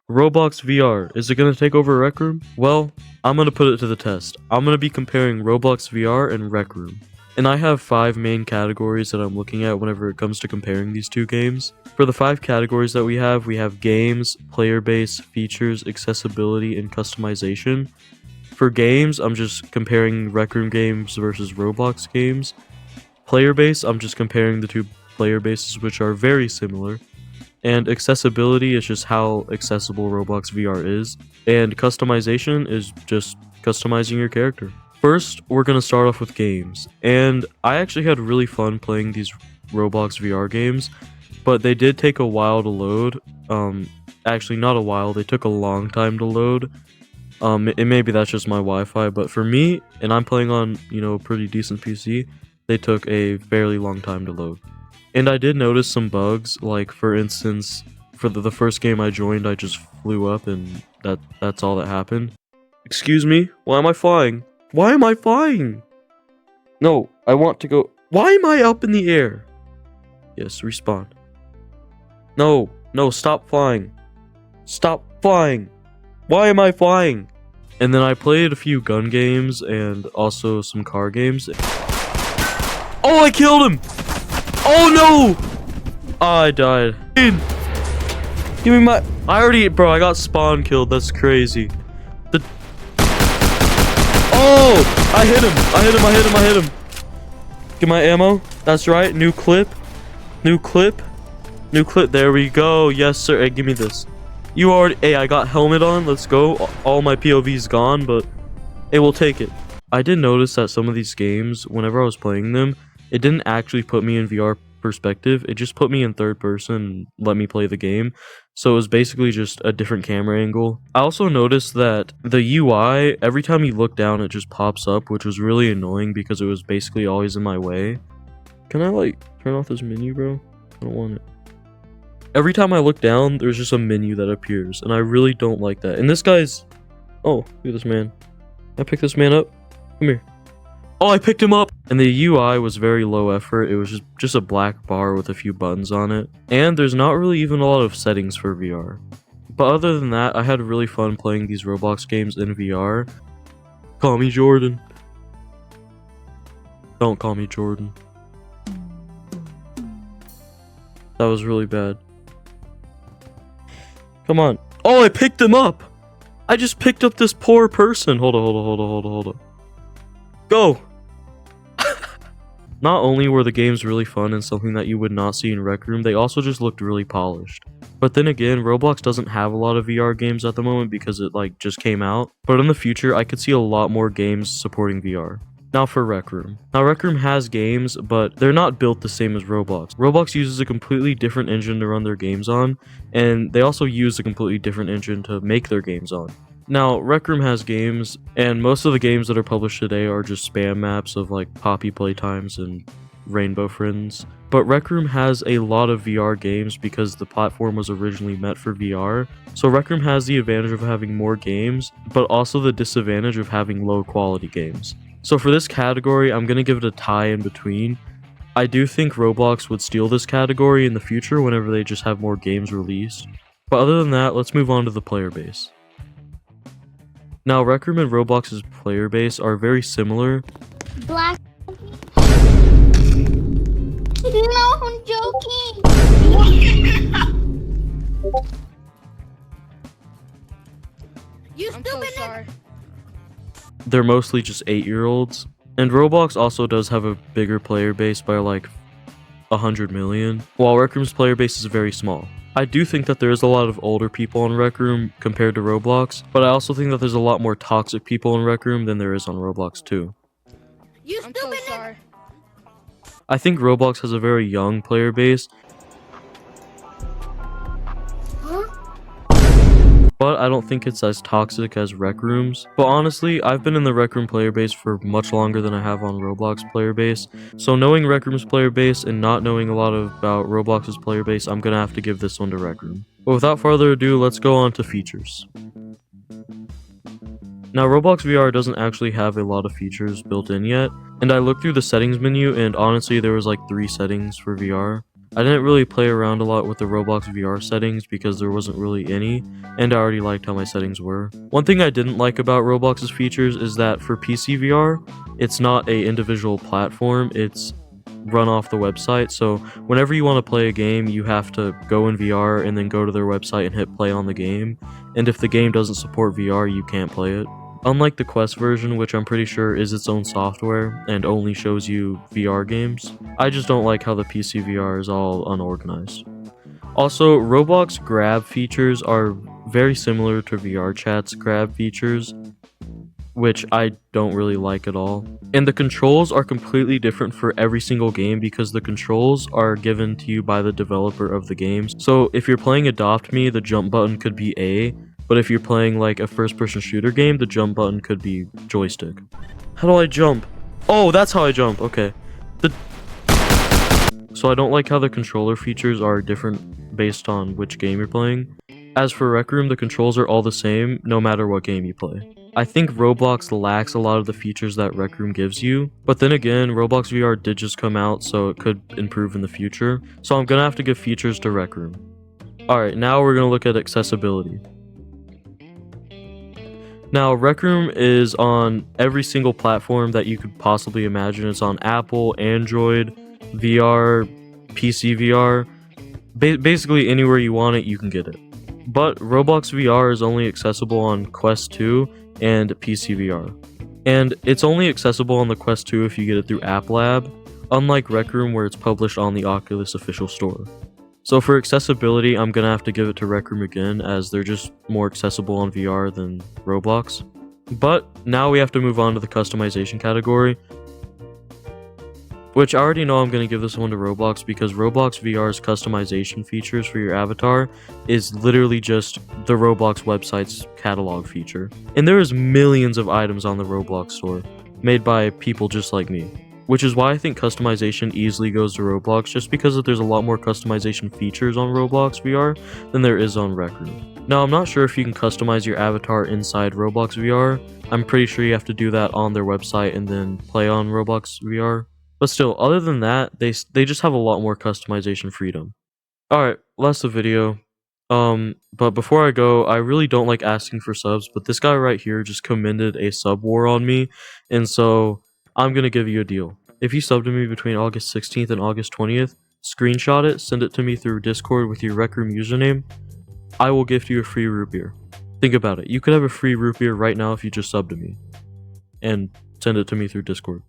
Roblox VR, is it gonna take over Rec Room? Well, I'm gonna put it to the test. I'm gonna be comparing Roblox VR and Rec Room. And I have 5 main categories that I'm looking at whenever it comes to comparing these two games. For the 5 categories that we have games, player base, features, accessibility, and customization. For games, I'm just comparing Rec Room games versus Roblox games. Player base, I'm just comparing the two player bases, which are very similar. And accessibility is just how accessible Roblox VR is. And customization is just customizing your character. First, we're going to start off with games. And I actually had really fun playing these Roblox VR games, but they did take a while to load. Actually, not a while, they took a long time to load. Maybe that's just my Wi-Fi, but for me, and I'm playing on, a pretty decent PC, they took a fairly long time to load. And I did notice some bugs, like for instance, for the first game I joined, I just flew up and that's all that happened. Excuse me? Why am I flying? Why am I flying? No, I want to go. Why am I up in the air? Yes, respawn. No, stop flying. Stop flying. Why am I flying? And then I played a few gun games and also some car games. Oh, I killed him! Oh no! Oh, I died. Give me my... Bro, I got spawn killed. That's crazy. Oh! I hit him. Get my ammo. That's right. New clip. There we go. Yes, sir. Hey, give me this. Hey, I got helmet on. Let's go. All my POV's gone, but it will take it. I did notice that some of these games, whenever I was playing them, it didn't actually put me in VR perspective. It just put me in third person and let me play the game. So it was basically just a different camera angle. I also noticed that the UI, every time you look down, it just pops up, which was really annoying because it was basically always in my way. Can I, turn off this menu, bro? I don't want it. Every time I look down, there's just a menu that appears, and I really don't like that. And this guy's... Oh, look at this man. I picked this man up. Come here. Oh, I picked him up! And the UI was very low effort. It was just a black bar with a few buttons on it. And there's not really even a lot of settings for VR. But other than that, I had really fun playing these Roblox games in VR. Call me Jordan. Don't call me Jordan. That was really bad. Come on. Oh, I picked him up! I just picked up this poor person. Hold on. Go! Not only were the games really fun and something that you would not see in Rec Room, they also just looked really polished. But then again, Roblox doesn't have a lot of VR games at the moment because it just came out. But in the future, I could see a lot more games supporting VR. Now for Rec Room. Now Rec Room has games, but they're not built the same as Roblox. Roblox uses a completely different engine to run their games on, and they also use a completely different engine to make their games on. Now, Rec Room has games, and most of the games that are published today are just spam maps of Poppy Playtimes and Rainbow Friends. But Rec Room has a lot of VR games because the platform was originally meant for VR. So Rec Room has the advantage of having more games, but also the disadvantage of having low quality games. So for this category, I'm going to give it a tie in between. I do think Roblox would steal this category in the future whenever they just have more games released. But other than that, let's move on to the player base. Now, Rec Room and Roblox's player base are very similar. Black. No, I'm joking. You I'm so sorry. They're mostly just 8-year-olds. And Roblox also does have a bigger player base by 100 million, while Rec Room's player base is very small. I do think that there is a lot of older people in Rec Room compared to Roblox, but I also think that there's a lot more toxic people in Rec Room than there is on Roblox too. I'm so sorry. I think Roblox has a very young player base, but I don't think it's as toxic as Rec Room's. But honestly, I've been in the Rec Room player base for much longer than I have on Roblox player base. So knowing Rec Room's player base and not knowing a lot about Roblox's player base, I'm gonna have to give this one to Rec Room. But without further ado, let's go on to features. Now, Roblox VR doesn't actually have a lot of features built in yet, and I looked through the settings menu and honestly there was 3 settings for VR. I didn't really play around a lot with the Roblox VR settings because there wasn't really any, and I already liked how my settings were. One thing I didn't like about Roblox's features is that for PC VR, it's not a individual platform, it's run off the website, so whenever you want to play a game, you have to go in VR and then go to their website and hit play on the game, and if the game doesn't support VR, you can't play it. Unlike the Quest version, which I'm pretty sure is its own software and only shows you VR games, I just don't like how the PC VR is all unorganized. Also, Roblox grab features are very similar to VR chat's grab features, which I don't really like at all. And the controls are completely different for every single game because the controls are given to you by the developer of the games. So if you're playing Adopt Me, the jump button could be A, but if you're playing like a first-person shooter game, the jump button could be joystick. How do I jump? Oh, that's how I jump. Okay. So I don't like how the controller features are different based on which game you're playing. As for Rec Room, the controls are all the same no matter what game you play. I think Roblox lacks a lot of the features that Rec Room gives you, but then again, Roblox VR did just come out, so it could improve in the future. So I'm gonna have to give features to Rec Room. Alright, now we're gonna look at accessibility. Now, Rec Room is on every single platform that you could possibly imagine. It's on Apple, Android, VR, PC VR. Basically, anywhere you want it, you can get it. But Roblox VR is only accessible on Quest 2 and PC VR. And it's only accessible on the Quest 2 if you get it through App Lab, unlike Rec Room where it's published on the Oculus official store. So for accessibility, I'm gonna have to give it to Rec Room again, as they're just more accessible on VR than Roblox. But now we have to move on to the customization category, which I already know I'm gonna give this one to Roblox because Roblox VR's customization features for your avatar is literally just the Roblox website's catalog feature. And there is millions of items on the Roblox store, made by people just like me. Which is why I think customization easily goes to Roblox, just because there's a lot more customization features on Roblox VR than there is on Rec Room. Now, I'm not sure if you can customize your avatar inside Roblox VR. I'm pretty sure you have to do that on their website and then play on Roblox VR. But still, other than that, they just have a lot more customization freedom. Alright, that's the video. But before I go, I really don't like asking for subs, but this guy right here just commended a sub war on me, and so I'm gonna give you a deal. If you sub to me between August 16th and August 20th, screenshot it, send it to me through Discord with your Rec Room username, I will gift you a free root beer. Think about it, you could have a free root beer right now if you just sub to me. And send it to me through Discord.